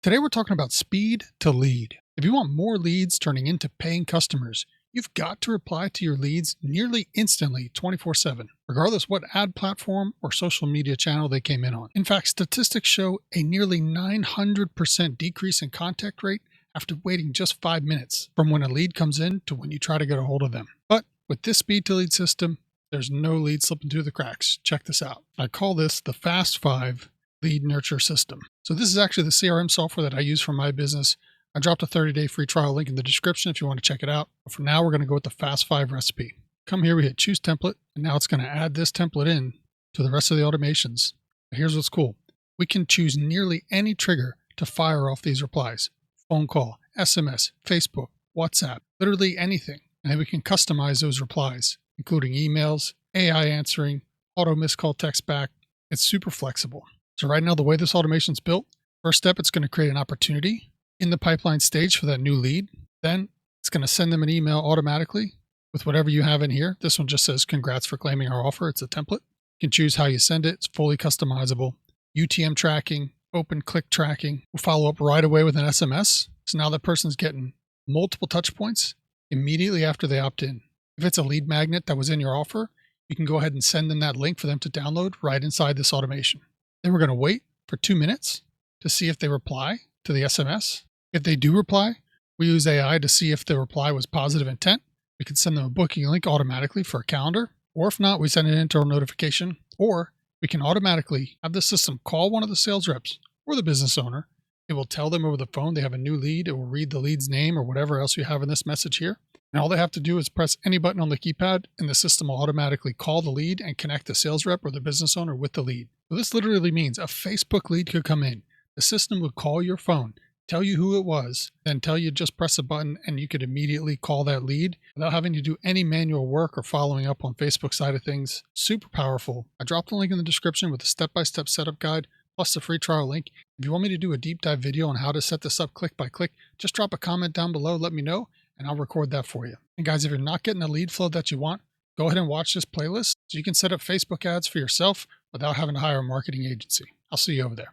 Today we're talking about speed to lead. If you want more leads turning into paying customers, you've got to reply to your leads nearly instantly 24/7, regardless what ad platform or social media channel they came in on. In fact, statistics show a nearly 900% decrease in contact rate after waiting just 5 minutes from when a lead comes in to when you try to get a hold of them. But with this speed to lead system, there's no lead slipping through the cracks. Check this out. I call this the Fast 5 lead nurture system. So this is actually the CRM software that I use for my business. I dropped a 30-day free trial link in the description if you want to check it out. But for now, we're going to go with the Fast 5 recipe. Come here, we hit choose template, and now it's going to add this template in to the rest of the automations. But here's what's cool. We can choose nearly any trigger to fire off these replies. Phone call, SMS, Facebook, WhatsApp, literally anything. And then we can customize those replies, including emails, AI answering, auto missed call text back. It's super flexible. So right now, the way this automation is built, first step, it's going to create an opportunity in the pipeline stage for that new lead. Then it's going to send them an email automatically with whatever you have in here. This one just says, congrats for claiming our offer. It's a template. You can choose how you send it. It's fully customizable. UTM tracking, open click tracking. We'll follow up right away with an SMS. So now that person's getting multiple touch points immediately after they opt in. If it's a lead magnet that was in your offer, you can go ahead and send them that link for them to download right inside this automation. Then we're going to wait for 2 minutes to see if they reply to the SMS. If they do reply, we use AI to see if the reply was positive intent. We can send them a booking link automatically for a calendar. Or if not, we send an internal notification. Or we can automatically have the system call one of the sales reps or the business owner. It will tell them over the phone they have a new lead. It will read the lead's name or whatever else you have in this message here. And all they have to do is press any button on the keypad, and the system will automatically call the lead and connect the sales rep or the business owner with the lead. So this literally means a Facebook lead could come in. The system would call your phone, tell you who it was, then tell you just press a button and you could immediately call that lead without having to do any manual work or following up on Facebook side of things. Super powerful. I dropped a link in the description with a step-by-step setup guide plus the free trial link. If you want me to do a deep dive video on how to set this up click by click, just drop a comment down below, let me know, and I'll record that for you. And guys, if you're not getting the lead flow that you want, go ahead and watch this playlist so you can set up Facebook ads for yourself without having to hire a marketing agency. I'll see you over there.